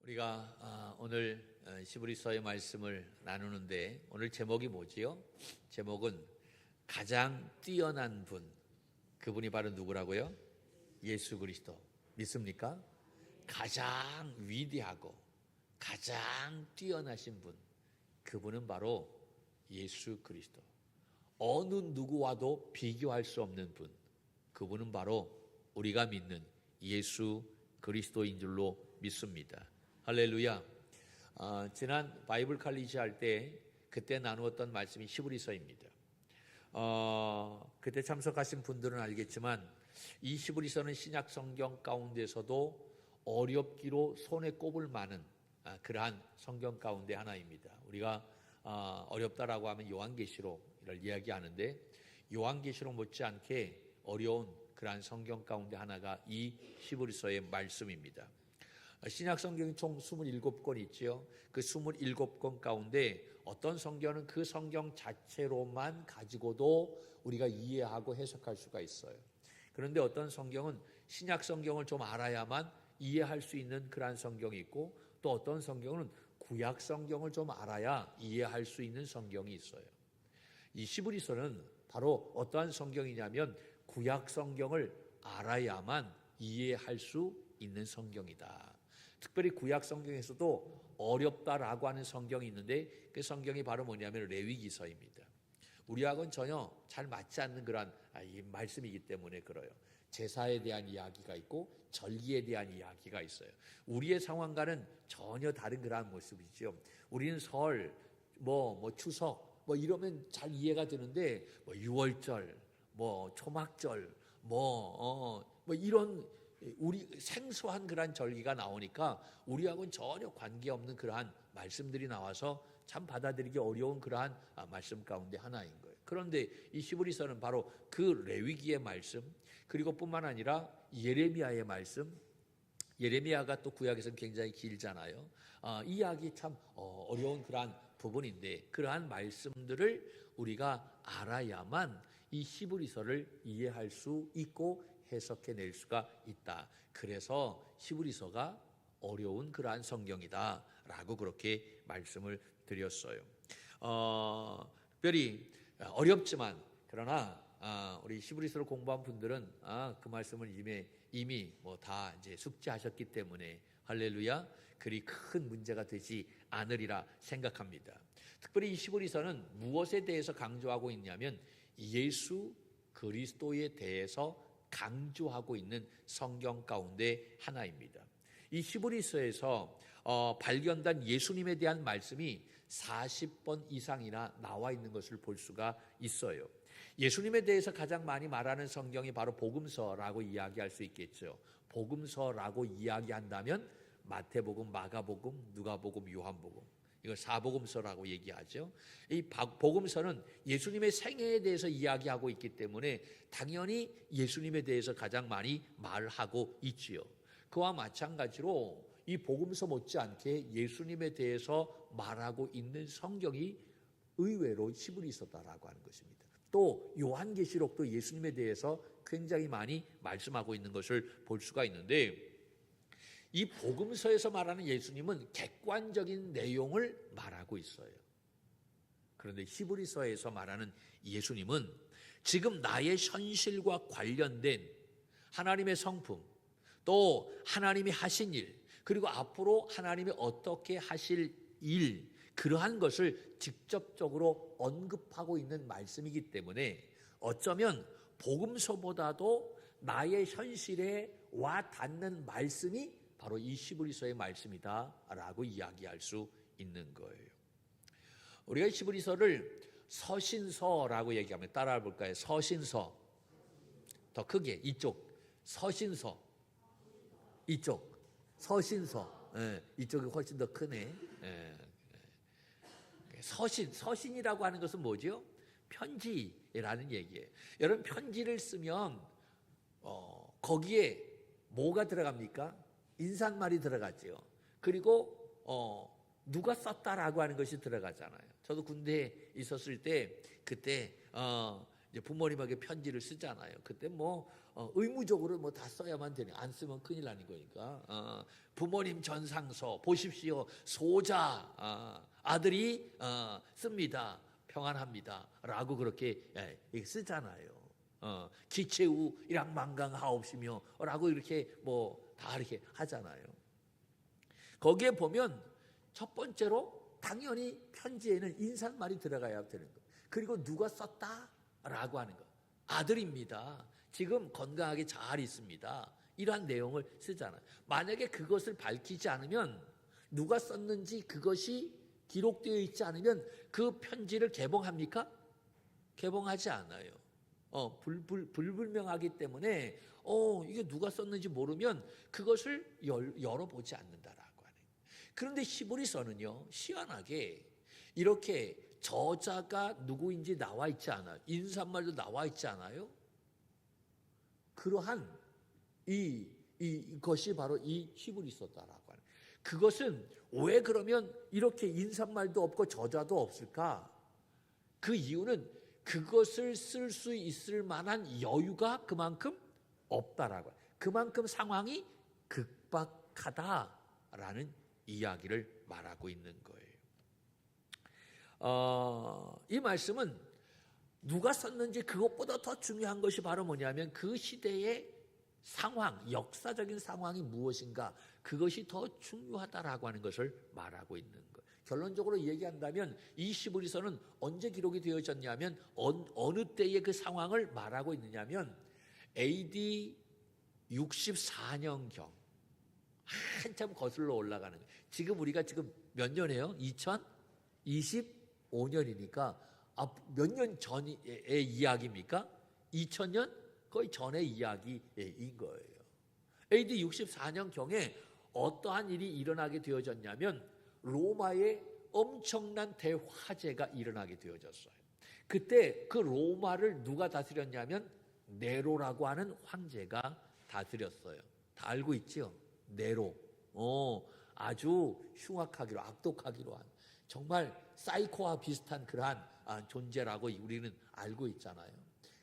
우리가 오늘 시브리서의 말씀을 나누는데 오늘 제목이 뭐지요? 제목은 가장 뛰어난 분, 그분이 바로 누구라고요? 예수 그리스도. 믿습니까? 가장 위대하고 가장 뛰어나신 분, 그분은 바로 예수 그리스도. 어느 누구와도 비교할 수 없는 분, 그분은 바로 우리가 믿는 예수 그리스도인 줄로 믿습니다. 할렐루야. 지난 바이블 칼리지 할 때 그때 나누었던 말씀이 히브리서입니다. 그때 참석하신 분들은 알겠지만 이 히브리서는 신약 성경 가운데서도 어렵기로 손에 꼽을 만한 그러한 성경 가운데 하나입니다. 우리가 어렵다라고 하면 요한계시록을 이야기하는데 요한계시록 못지않게 어려운 그러한 성경 가운데 하나가 이 히브리서의 말씀입니다. 신약 성경이 총 27권 있지요. 그 27권 가운데 어떤 성경은 그 성경 자체로만 가지고도 우리가 이해하고 해석할 수가 있어요. 그런데 어떤 성경은 신약 성경을 좀 알아야만 이해할 수 있는 그러한 성경이 있고, 또 어떤 성경은 구약 성경을 좀 알아야 이해할 수 있는 성경이 있어요. 이 히브리서는 바로 어떠한 성경이냐면 구약 성경을 알아야만 이해할 수 있는 성경이다. 특별히 구약 성경에서도 어렵다라고 하는 성경이 있는데 그 성경이 바로 뭐냐면 레위기서입니다. 우리하고는 전혀 잘 맞지 않는 그런 이 말씀이기 때문에 그래요. 제사에 대한 이야기가 있고 절기에 대한 이야기가 있어요. 우리의 상황과는 전혀 다른 그러한 모습이죠. 우리는 설, 추석 이러면 잘 이해가 되는데 유월절, 초막절, 이런 우리 생소한 그러한 절기가 나오니까 우리하고는 전혀 관계없는 그러한 말씀들이 나와서 참 받아들이기 어려운 그러한 말씀 가운데 하나인 거예요. 그런데 이 히브리서는 바로 그 레위기의 말씀, 그리고 뿐만 아니라 예레미야의 말씀, 예레미야가 또 구약에서는 굉장히 길잖아요. 이 이야기 참 어려운 그러한 부분인데 그러한 말씀들을 우리가 알아야만 이 히브리서를 이해할 수 있고 해석해낼 수가 있다. 그래서 히브리서가 어려운 그러한 성경이다라고 그렇게 말씀을 드렸어요. 특별히 어렵지만 그러나 우리 히브리서를 공부한 분들은 그 말씀을 이미 다 이제 숙지하셨기 때문에 할렐루야, 그리 큰 문제가 되지 않으리라 생각합니다. 특별히 이 히브리서는 무엇에 대해서 강조하고 있냐면 예수 그리스도에 대해서 강조하고 있는 성경 가운데 하나입니다. 이 히브리서에서 발견된 예수님에 대한 말씀이 40번 이상이나 나와 있는 것을 볼 수가 있어요. 예수님에 대해서 가장 많이 말하는 성경이 바로 복음서라고 이야기할 수 있겠죠. 복음서라고 이야기한다면 마태복음, 마가복음, 누가복음, 요한복음, 이걸 사복음서라고 얘기하죠. 이 복음서는 예수님의 생애에 대해서 이야기하고 있기 때문에 당연히 예수님에 대해서 가장 많이 말하고 있지요. 그와 마찬가지로 이 복음서 못지않게 예수님에 대해서 말하고 있는 성경이 의외로 히브리서다라고 하는 것입니다. 또 요한계시록도 예수님에 대해서 굉장히 많이 말씀하고 있는 것을 볼 수가 있는데, 이 복음서에서 말하는 예수님은 객관적인 내용을 말하고 있어요. 그런데 히브리서에서 말하는 예수님은 지금 나의 현실과 관련된 하나님의 성품, 또 하나님이 하신 일, 그리고 앞으로 하나님이 어떻게 하실 일, 그러한 것을 직접적으로 언급하고 있는 말씀이기 때문에 어쩌면 복음서보다도 나의 현실에 와 닿는 말씀이 바로 이 히브리서의 말씀이다라고 이야기할 수 있는 거예요. 우리가 히브리서를 서신서라고 얘기하면 따라해 볼까요? 서신서. 더 크게 이쪽 서신서. 이쪽 서신서. 이쪽이 훨씬 더 크네. 서신이라고 하는 것은 뭐죠? 편지라는 얘기예요. 여러분, 편지를 쓰면 거기에 뭐가 들어갑니까? 인사말이 들어가죠. 그리고 누가 썼다라고 하는 것이 들어가잖아요. 저도 군대에 있었을 때 그때 이제 부모님에게 편지를 쓰잖아요. 그때 의무적으로 뭐 다 써야만 되네. 안 쓰면 큰일 나는 거니까. 부모님 전상서 보십시오. 소자 아들이 씁니다. 평안합니다. 라고 그렇게 쓰잖아요. 기체우 일학만강하옵시며 라고 이렇게 뭐 다 이렇게 하잖아요. 거기에 보면 첫 번째로 당연히 편지에는 인사말이 들어가야 되는 거. 그리고 누가 썼다라고 하는 거. 아들입니다. 지금 건강하게 잘 있습니다. 이러한 내용을 쓰잖아요. 만약에 그것을 밝히지 않으면 누가 썼는지 그것이 기록되어 있지 않으면 그 편지를 개봉합니까? 개봉하지 않아요. 불분명하기 때문에 이게 누가 썼는지 모르면 그것을 열어보지 않는다라고 하네요. 그런데 히브리서는요, 희한하게 이렇게 저자가 누구인지 나와 있지 않아요. 인사말도 나와 있지 않아요. 그러한 이것이 바로 이 히브리서다라고 하는. 그것은 왜 그러면 이렇게 인사말도 없고 저자도 없을까? 그 이유는 그것을 쓸 수 있을 만한 여유가 그만큼 없다라고. 그만큼 상황이 급박하다라는 이야기를 말하고 있는 거예요. 이 말씀은 누가 썼는지 그것보다 더 중요한 것이 바로 뭐냐면 그 시대의 상황, 역사적인 상황이 무엇인가, 그것이 더 중요하다라고 하는 것을 말하고 있는 거예요. 결론적으로 얘기한다면 이 히브리서는 언제 기록이 되어졌냐면 어느 때의 그 상황을 말하고 있느냐면 AD 64년경, 한참 거슬러 올라가는 거예요. 지금 우리가 지금 몇 년이에요? 2025년이니까 몇 년 전의 이야기입니까? 2000년 거의 전의 이야기인 거예요. AD 64년경에 어떠한 일이 일어나게 되어졌냐면 로마에 엄청난 대화재가 일어나게 되어졌어요. 그때 그 로마를 누가 다스렸냐면 네로라고 하는 황제가 다스렸어요. 다 알고 있죠? 네로. 아주 흉악하기로, 악독하기로 한, 정말 사이코와 비슷한 그러한 존재라고 우리는 알고 있잖아요.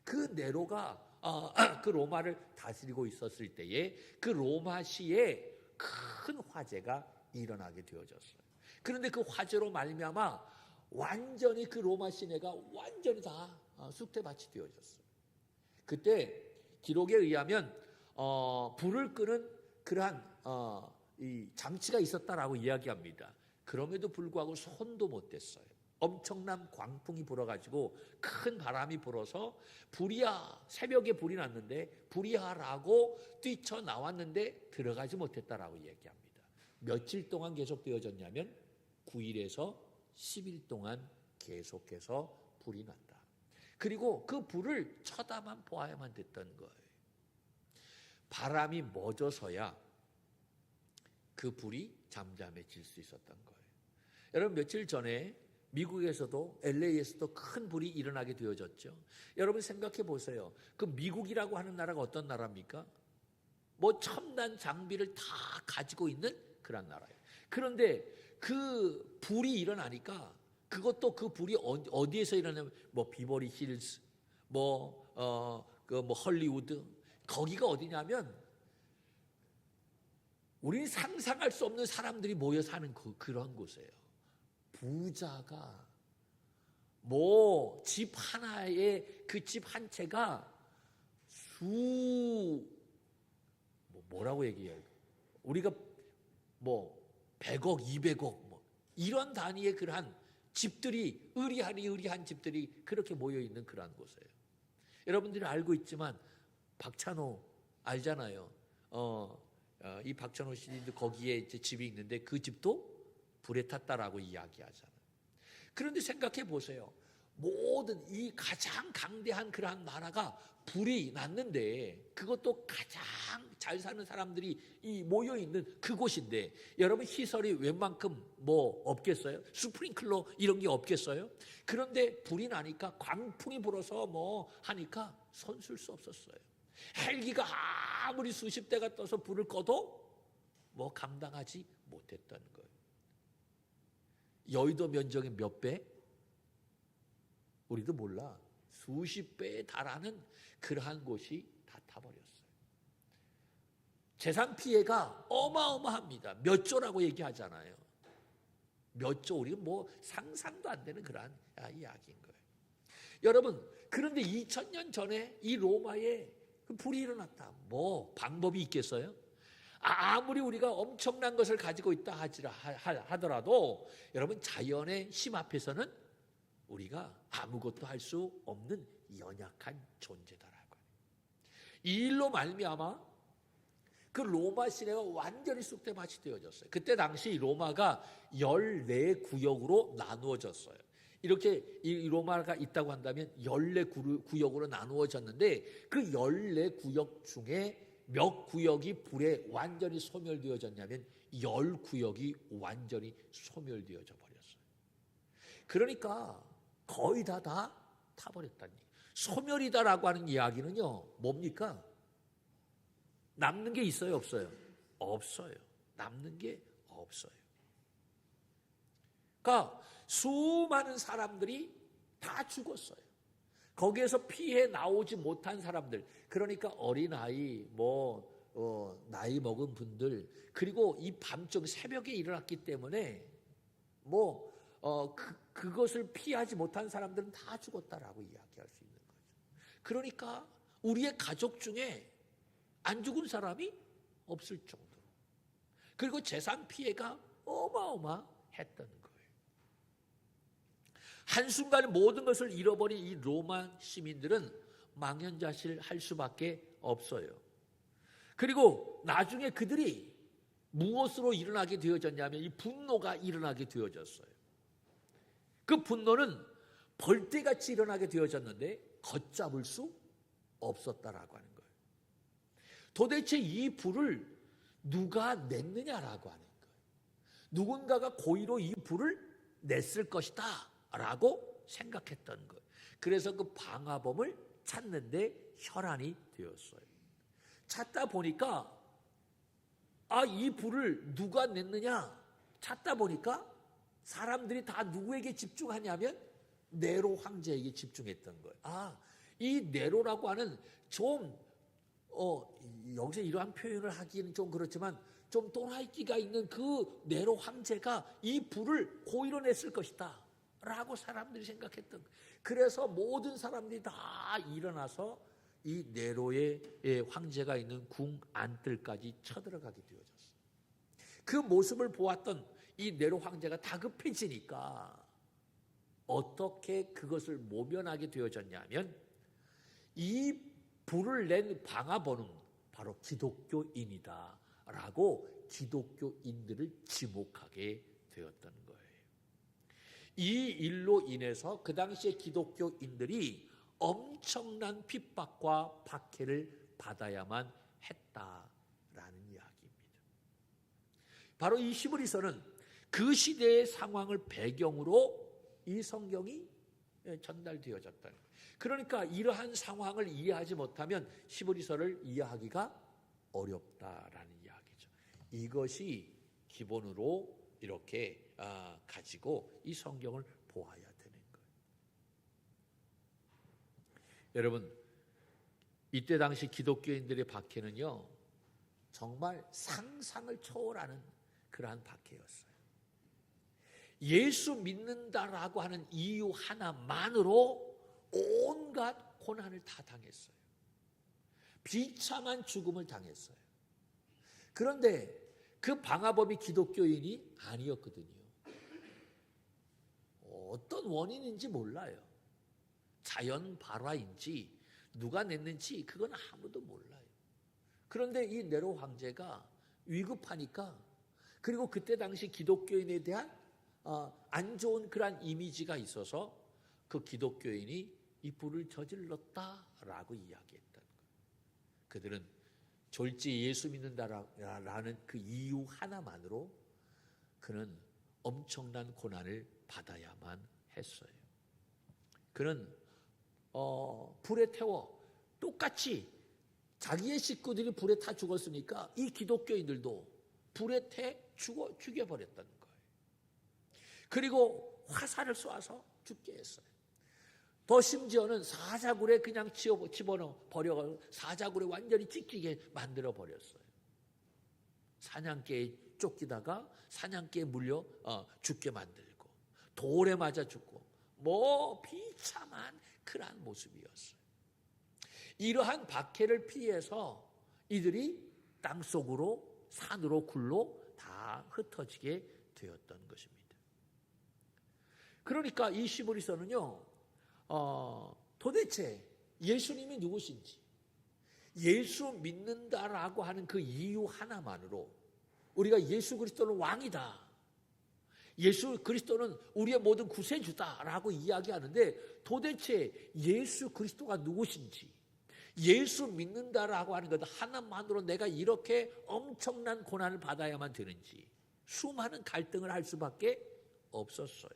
그 네로가 그 로마를 다스리고 있었을 때에 그 로마시에 큰 화재가 일어나게 되어졌어요. 그런데 그 화재로 말미암아 완전히 그 로마 시내가 완전히 다 쑥대밭이 되어졌어요. 그때 기록에 의하면 불을 끄는 그러한 이 장치가 있었다라고 이야기합니다. 그럼에도 불구하고 손도 못 댔어요. 엄청난 광풍이 불어가지고 큰 바람이 불어서 불이야, 새벽에 불이 났는데 불이야라고 뛰쳐나왔는데 들어가지 못했다라고 얘기합니다. 며칠 동안 계속되어졌냐면 9일에서 10일 동안 계속해서 불이 났다. 그리고 그 불을 쳐다만 보아야만 됐던 거예요. 바람이 멎어서야 그 불이 잠잠해질 수 있었던 거예요. 여러분, 며칠 전에 미국에서도 LA에서도 큰 불이 일어나게 되어졌죠. 여러분 생각해 보세요. 그 미국이라고 하는 나라가 어떤 나라입니까? 뭐 첨단 장비를 다 가지고 있는 그런 나라예요. 그런데 그 불이 일어나니까 그것도 그 불이 어디에서 일어나냐면 뭐 비버리 힐스, 뭐 헐리우드, 거기가 어디냐면 우리는 상상할 수 없는 사람들이 모여 사는 그런 곳이에요. 부자가 뭐 집 하나에 그 집 한 채가 뭐라고 얘기해요? 우리가 뭐 100억, 200억 뭐 이런 단위의 그러한 집들이 의리한 집들이 그렇게 모여 있는 그러한 곳이에요. 여러분들이 알고 있지만 박찬호 알잖아요. 이 박찬호 씨도 거기에 이제 집이 있는데 그 집도 불에 탔다라고 이야기하잖아요. 그런데 생각해 보세요. 모든 이 가장 강대한 그러한 나라가 불이 났는데 그것도 가장 잘 사는 사람들이 모여 있는 그곳인데 여러분 시설이 웬만큼 뭐 없겠어요? 스프링클러 이런 게 없겠어요? 그런데 불이 나니까 광풍이 불어서 뭐 하니까 손쓸 수 없었어요. 헬기가 아무리 수십 대가 떠서 불을 꺼도 뭐 감당하지 못했던 거예요. 여의도 면적의 몇 배? 우리도 몰라. 수십 배에 달하는 그러한 곳이 다 타버렸어요. 재산 피해가 어마어마합니다. 몇 조라고 얘기하잖아요. 몇 조, 우리가 뭐 상상도 안 되는 그러한 이야기인 거예요. 여러분, 그런데 2000년 전에 이 로마에 불이 일어났다. 뭐 방법이 있겠어요? 아무리 우리가 엄청난 것을 가지고 있다 하더라도 여러분, 자연의 힘 앞에서는 우리가 아무것도 할 수 없는 연약한 존재다라고. 이 일로 말미암아 그 로마 시내가 완전히 쑥대밭이 되어졌어요. 그때 당시 로마가 14구역으로 나누어졌어요. 이렇게 이 로마가 있다고 한다면 14구역으로 나누어졌는데 그 14구역 중에 몇 구역이 불에 완전히 소멸되어졌냐면 10구역이 완전히 소멸되어져 버렸어요. 그러니까 거의 다 타버렸다니. 소멸이다라고 하는 이야기는요, 뭡니까? 남는 게 있어요, 없어요? 없어요. 남는 게 없어요. 그러니까 수많은 사람들이 다 죽었어요. 거기에서 피해 나오지 못한 사람들, 그러니까 어린아이, 나이 먹은 분들, 그리고 이 밤중 새벽에 일어났기 때문에 그것을 피하지 못한 사람들은 다 죽었다라고 이야기할 수 있는 거죠. 그러니까 우리의 가족 중에 안 죽은 사람이 없을 정도로. 그리고 재산 피해가 어마어마했던 거예요. 한순간에 모든 것을 잃어버린 이 로마 시민들은 망연자실할 수밖에 없어요. 그리고 나중에 그들이 무엇으로 일어나게 되어졌냐면 이 분노가 일어나게 되어졌어요. 그 분노는 벌떼같이 일어나게 되어졌는데 걷잡을 수 없었다라고 하는 거예요. 도대체 이 불을 누가 냈느냐라고 하는 거예요. 누군가가 고의로 이 불을 냈을 것이다 라고 생각했던 거예요. 그래서 그 방화범을 찾는데 혈안이 되었어요. 찾다 보니까 이 불을 누가 냈느냐 찾다 보니까 사람들이 다 누구에게 집중하냐면 네로 황제에게 집중했던 거예요. 이 네로라고 하는 좀 여기서 이러한 표현을 하기는 좀 그렇지만 좀 또라이끼가 있는 그 네로 황제가 이 불을 고의로 냈을 것이다 라고 사람들이 생각했던 거예요. 그래서 모든 사람들이 다 일어나서 이 네로의 황제가 있는 궁 안뜰까지 쳐들어가게 되어졌어요. 그 모습을 보았던 이 네로 황제가 다급해지니까 어떻게 그것을 모면하게 되어졌냐면 이 불을 낸 방화범은 바로 기독교인이다 라고 기독교인들을 지목하게 되었던 거예요. 이 일로 인해서 그 당시에 기독교인들이 엄청난 핍박과 박해를 받아야만 했다라는 이야기입니다. 바로 이 히브리서는 그 시대의 상황을 배경으로 이 성경이 전달되어졌다는 거예요. 그러니까 이러한 상황을 이해하지 못하면 히브리서를 이해하기가 어렵다라는 이야기죠. 이것이 기본으로 이렇게 가지고 이 성경을 보아야 되는 거예요. 여러분, 이때 당시 기독교인들의 박해는요, 정말 상상을 초월하는 그러한 박해였어요. 예수 믿는다라고 하는 이유 하나만으로 온갖 고난을 다 당했어요. 비참한 죽음을 당했어요. 그런데 그 방화범이 기독교인이 아니었거든요. 어떤 원인인지 몰라요. 자연 발화인지 누가 냈는지 그건 아무도 몰라요. 그런데 이 네로 황제가 위급하니까, 그리고 그때 당시 기독교인에 대한 안 좋은 그런 이미지가 있어서 그 기독교인이 이 불을 저질렀다라고 이야기했다는 거예요. 그들은 졸지 예수 믿는다라는 그 이유 하나만으로 그는 엄청난 고난을 받아야만 했어요. 그는 불에 태워 똑같이 자기의 식구들이 불에 타 죽었으니까 이 기독교인들도 불에 태 죽여버렸다는 거예요. 그리고 화살을 쏘아서 죽게 했어요. 더 심지어는 사자굴에 그냥 집어넣어 버려가지고 사자굴에 완전히 찢기게 만들어 버렸어요. 사냥개에 쫓기다가 사냥개에 물려 죽게 만들고 돌에 맞아 죽고 뭐 비참한 그러한 모습이었어요. 이러한 박해를 피해서 이들이 땅속으로 산으로 굴로 다 흩어지게 되었던 것입니다. 그러니까 이 시브리서는요, 도대체 예수님이 누구신지, 예수 믿는다라고 하는 그 이유 하나만으로 우리가 예수 그리스도는 왕이다, 예수 그리스도는 우리의 모든 구세주다라고 이야기하는데 도대체 예수 그리스도가 누구신지, 예수 믿는다라고 하는 것 하나만으로 내가 이렇게 엄청난 고난을 받아야만 되는지 수많은 갈등을 할 수밖에 없었어요.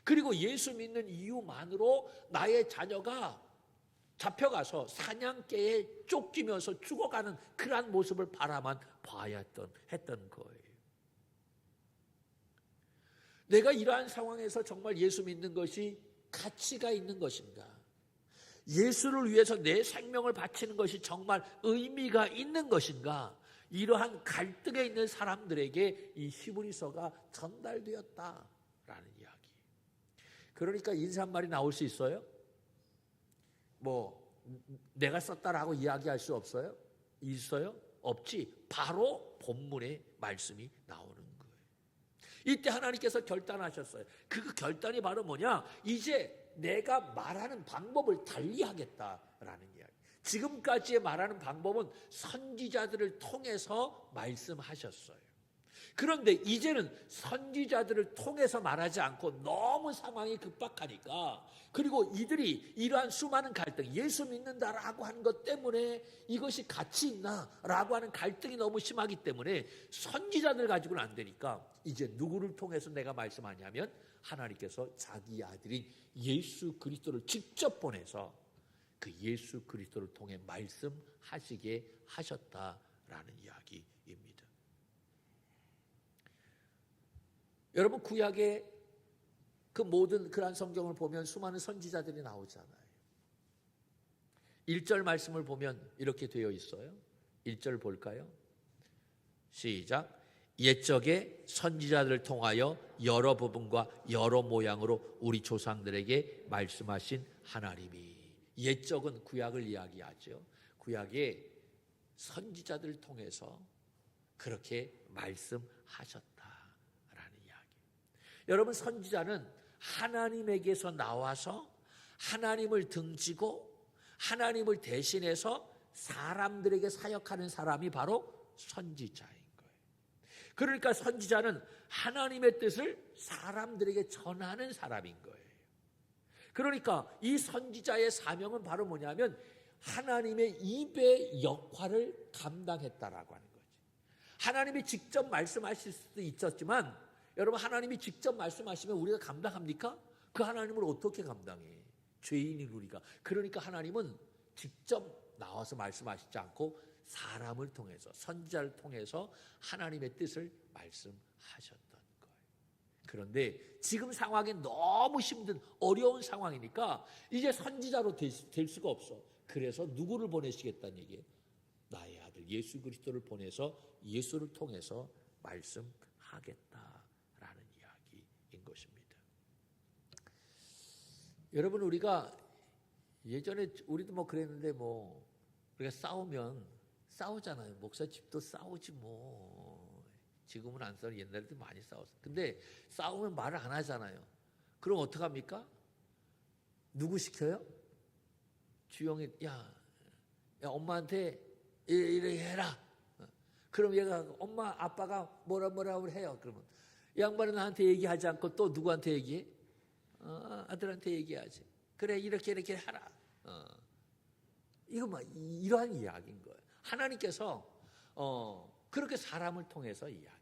그리고 예수 믿는 이유만으로 나의 자녀가 잡혀가서 사냥개에 쫓기면서 죽어가는 그러한 모습을 바라만 봐야 했던 거예요. 내가 이러한 상황에서 정말 예수 믿는 것이 가치가 있는 것인가? 예수를 위해서 내 생명을 바치는 것이 정말 의미가 있는 것인가? 이러한 갈등에 있는 사람들에게 이 히브리서가 전달되었다라는 이야기. 그러니까 인사말이 나올 수 있어요? 뭐 내가 썼다라고 이야기할 수 없어요? 있어요? 없지. 바로 본문의 말씀이 나오는 거예요. 이때 하나님께서 결단하셨어요. 그 결단이 바로 뭐냐? 이제 내가 말하는 방법을 달리하겠다라는 이야기. 지금까지의 말하는 방법은 선지자들을 통해서 말씀하셨어요. 그런데 이제는 선지자들을 통해서 말하지 않고 너무 상황이 급박하니까, 그리고 이들이 이러한 수많은 갈등, 예수 믿는다라고 하는 것 때문에 이것이 가치 있나라고 하는 갈등이 너무 심하기 때문에 선지자들 가지고는 안 되니까 이제 누구를 통해서 내가 말씀하냐면 하나님께서 자기 아들인 예수 그리스도를 직접 보내서 그 예수 그리스도를 통해 말씀하시게 하셨다라는 이야기입니다. 여러분, 구약의 그 모든 그러한 성경을 보면 수많은 선지자들이 나오잖아요. 1절 말씀을 보면 이렇게 되어 있어요. 1절 볼까요? 시작. 옛적에 선지자들을 통하여 여러 부분과 여러 모양으로 우리 조상들에게 말씀하신 하나님이. 옛적은 구약을 이야기하죠. 구약에 선지자들을 통해서 그렇게 말씀하셨다라는 이야기. 여러분, 선지자는 하나님에게서 나와서 하나님을 등지고 하나님을 대신해서 사람들에게 사역하는 사람이 바로 선지자예요. 그러니까 선지자는 하나님의 뜻을 사람들에게 전하는 사람인 거예요. 그러니까 이 선지자의 사명은 바로 뭐냐면 하나님의 입의 역할을 감당했다라고 하는 거죠. 하나님이 직접 말씀하실 수도 있었지만, 여러분, 하나님이 직접 말씀하시면 우리가 감당합니까? 그 하나님을 어떻게 감당해? 죄인인 우리가. 그러니까 하나님은 직접 나와서 말씀하시지 않고 사람을 통해서, 선지자를 통해서 하나님의 뜻을 말씀하셨던 거예요. 그런데 지금 상황이 너무 힘든 어려운 상황이니까 이제 선지자로 될 수가 없어. 그래서 누구를 보내시겠다는 얘기예요? 나의 아들 예수 그리스도를 보내서 예수를 통해서 말씀하겠다라는 이야기인 것입니다. 여러분, 우리가 예전에 우리도 뭐 그랬는데, 뭐 우리가 싸우잖아요. 목사집도 싸우지 뭐. 지금은 안 싸우고 옛날에도 많이 싸웠어. 근데 싸우면 말을 안 하잖아요. 그럼 어떡합니까? 누구 시켜요? 주영이, 야 엄마한테 이렇게 해라. 그럼 얘가 엄마 아빠가 뭐라고 해요. 그러면 양반은 나한테 얘기하지 않고 또 누구한테 얘기해? 아들한테 얘기하지. 그래, 이렇게 하라. 이거 뭐 이러한 이야기인 거예요. 하나님께서 그렇게 사람을 통해서 이야기했다.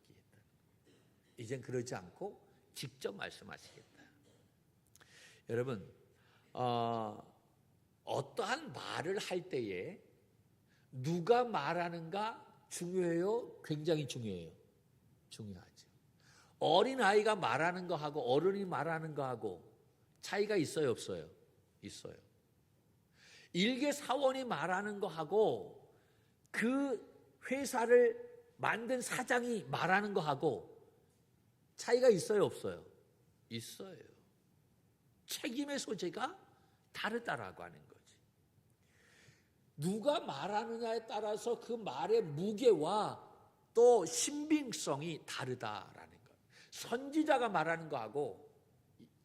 이젠 그러지 않고 직접 말씀하시겠다. 여러분, 어떠한 말을 할 때에 누가 말하는가 중요해요? 굉장히 중요해요. 중요하죠. 어린아이가 말하는 거하고 어른이 말하는 거하고 차이가 있어요, 없어요? 있어요. 일개 사원이 말하는 거하고 그 회사를 만든 사장이 말하는 거하고 차이가 있어요, 없어요? 있어요. 책임의 소재가 다르다라고 하는 거지. 누가 말하느냐에 따라서 그 말의 무게와 또 신빙성이 다르다라는 것. 선지자가 말하는 거하고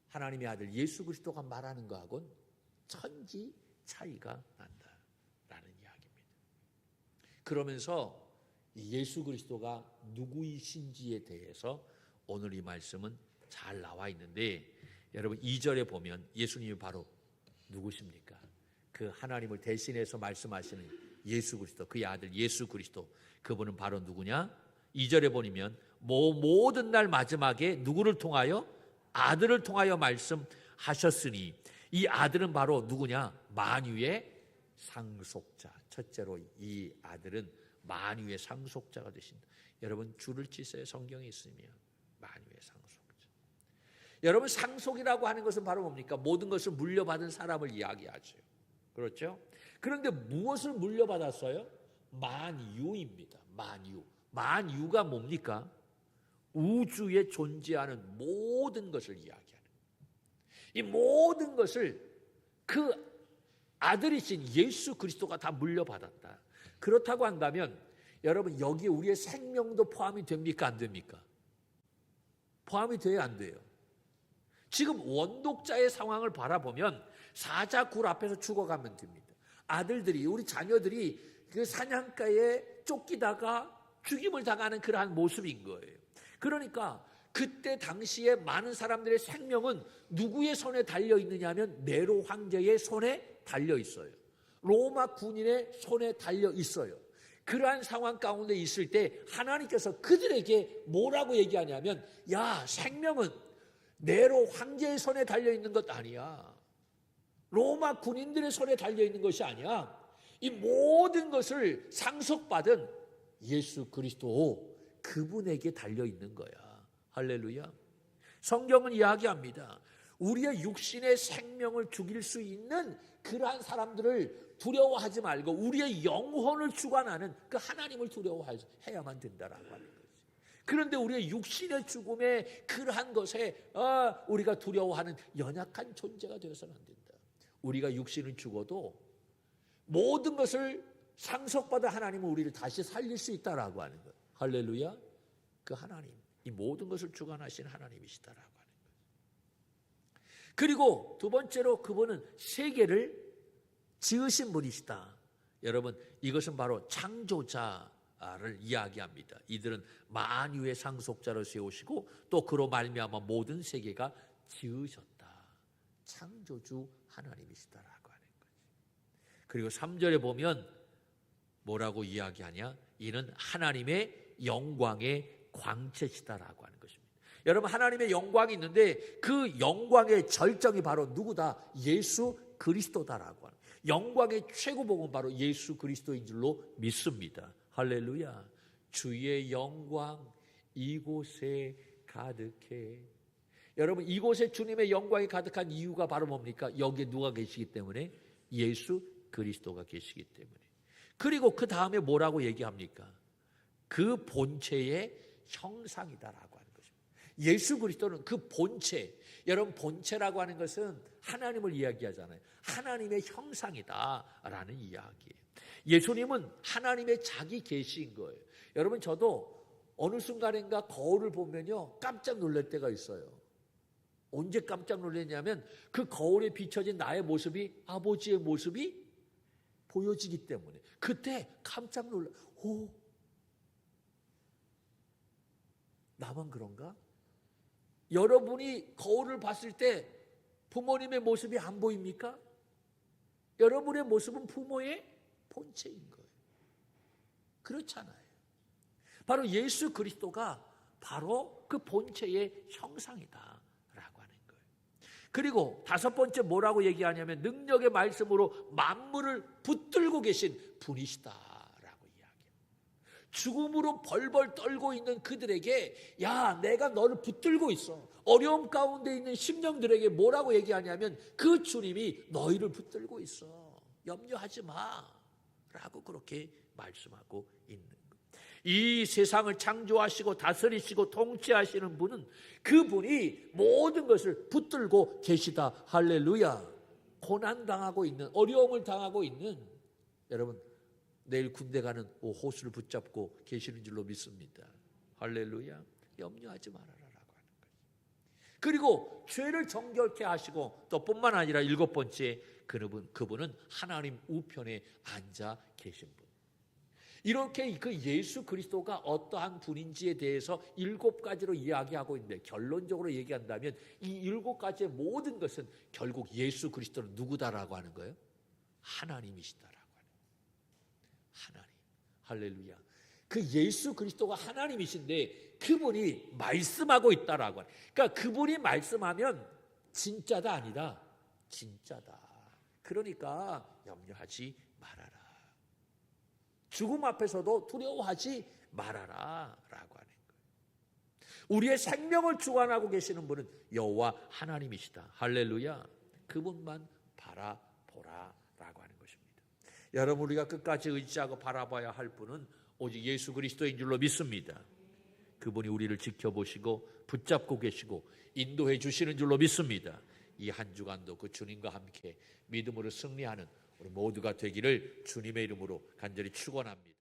하나님의 아들 예수 그리스도가 말하는 거하고는 천지 차이가 난다라는 이야기입니다. 그러면서 예수 그리스도가 누구이신지에 대해서 오늘 이 말씀은 잘 나와 있는데, 여러분 2절에 보면 예수님이 바로 누구십니까? 그 하나님을 대신해서 말씀하시는 예수 그리스도, 그의 아들 예수 그리스도, 그분은 바로 누구냐? 2절에 보면 모든 날 마지막에 누구를 통하여? 아들을 통하여 말씀하셨으니, 이 아들은 바로 누구냐? 만유의 상속자. 첫째로 이 아들은 만유의 상속자가 되신다. 여러분 줄을 치세요. 성경에 있으면 만유의 상속자. 여러분 상속이라고 하는 것은 바로 뭡니까? 모든 것을 물려받은 사람을 이야기하죠. 그렇죠? 그런데 무엇을 물려받았어요? 만유입니다. 만유. 만유가 뭡니까? 우주에 존재하는 모든 것을 이야기하는, 이 모든 것을 그 아들이신 예수 그리스도가 다 물려받았다. 그렇다고 한다면 여러분 여기에 우리의 생명도 포함이 됩니까? 안 됩니까? 포함이 돼야 안 돼요? 지금 원독자의 상황을 바라보면 사자굴 앞에서 죽어가면 됩니다. 아들들이, 우리 자녀들이 그 사냥가에 쫓기다가 죽임을 당하는 그러한 모습인 거예요. 그러니까 그때 당시에 많은 사람들의 생명은 누구의 손에 달려 있느냐 하면 네로 황제의 손에 달려 있어요. 로마 군인의 손에 달려 있어요. 그러한 상황 가운데 있을 때 하나님께서 그들에게 뭐라고 얘기하냐면, 야, 생명은 네로 황제의 손에 달려 있는 것 아니야. 로마 군인들의 손에 달려 있는 것이 아니야. 이 모든 것을 상속받은 예수 그리스도, 그분에게 달려 있는 거야. 할렐루야. 성경은 이야기합니다. 우리의 육신의 생명을 죽일 수 있는 그러한 사람들을 두려워하지 말고 우리의 영혼을 주관하는 그 하나님을 두려워해야만 된다라고 하는 거지. 그런데 우리의 육신의 죽음에 그러한 것에 우리가 두려워하는 연약한 존재가 되어서는 안 된다. 우리가 육신은 죽어도 모든 것을 상속받아 하나님은 우리를 다시 살릴 수 있다라고 하는 것. 할렐루야. 그 하나님, 이 모든 것을 주관하신 하나님이시다라고 하는 것. 그리고 두 번째로 그분은 세계를 지으신 분이시다. 여러분 이것은 바로 창조자를 이야기합니다. 이들은 만유의 상속자로 세우시고 또 그로 말미암아 모든 세계가 지으셨다. 창조주 하나님이시다라고 하는 거지. 그리고 3절에 보면 뭐라고 이야기하냐? 이는 하나님의 영광의 광채시다라고 하는 것입니다. 여러분 하나님의 영광이 있는데 그 영광의 절정이 바로 누구다? 예수 그리스도다라고 하는, 영광의 최고봉은 바로 예수 그리스도인 줄로 믿습니다. 할렐루야. 주의 영광 이곳에 가득해. 여러분 이곳에 주님의 영광이 가득한 이유가 바로 뭡니까? 여기에 누가 계시기 때문에? 예수 그리스도가 계시기 때문에. 그리고 그 다음에 뭐라고 얘기합니까? 그 본체의 형상이다라고 하는 것입니다. 예수 그리스도는 그 본체, 여러분 본체라고 하는 것은 하나님을 이야기하잖아요. 하나님의 형상이다라는 이야기예요. 예수님은 하나님의 자기 계시인 거예요. 여러분 저도 어느 순간인가 거울을 보면요 깜짝 놀랄 때가 있어요. 언제 깜짝 놀랐냐면 그 거울에 비춰진 나의 모습이 아버지의 모습이 보여지기 때문에 그때 깜짝 놀라. 오, 나만 그런가? 여러분이 거울을 봤을 때 부모님의 모습이 안 보입니까? 여러분의 모습은 부모의 본체인 거예요. 그렇잖아요. 바로 예수 그리스도가 바로 그 본체의 형상이다. 그리고 다섯 번째 뭐라고 얘기하냐면 능력의 말씀으로 만물을 붙들고 계신 분이시다라고 이야기해요. 죽음으로 벌벌 떨고 있는 그들에게 야 내가 너를 붙들고 있어. 어려움 가운데 있는 심령들에게 뭐라고 얘기하냐면 그 주님이 너희를 붙들고 있어. 염려하지 마 라고 그렇게 말씀하고 있는 거예요. 이 세상을 창조하시고 다스리시고 통치하시는 분은 그분이 모든 것을 붙들고 계시다. 할렐루야. 고난당하고 있는, 어려움을 당하고 있는 여러분, 내일 군대 가는 호수를 붙잡고 계시는 줄로 믿습니다. 할렐루야. 염려하지 말아라라고 하는 거예요. 그리고 죄를 정결케 하시고 또 뿐만 아니라 7번째, 그분은 하나님 우편에 앉아 계신 분. 이렇게 그 예수 그리스도가 어떠한 분인지에 대해서 7가지로 이야기하고 있는데, 결론적으로 얘기한다면 이 7가지의 모든 것은 결국 예수 그리스도는 누구다라고 하는 거예요? 하나님이시다라고 하는 거예요. 하나님. 할렐루야. 그 예수 그리스도가 하나님이신데 그분이 말씀하고 있다라고 하는. 그러니까 그분이 말씀하면 진짜다 아니다? 진짜다. 그러니까 염려하지 말아라. 죽음 앞에서도 두려워하지 말아라 라고 하는 거예요. 우리의 생명을 주관하고 계시는 분은 여호와 하나님이시다. 할렐루야. 그분만 바라보라 라고 하는 것입니다. 여러분, 우리가 끝까지 의지하고 바라봐야 할 분은 오직 예수 그리스도인 줄로 믿습니다. 그분이 우리를 지켜보시고 붙잡고 계시고 인도해 주시는 줄로 믿습니다. 이 한 주간도 그 주님과 함께 믿음으로 승리하는 우리 모두가 되기를 주님의 이름으로 간절히 축원합니다.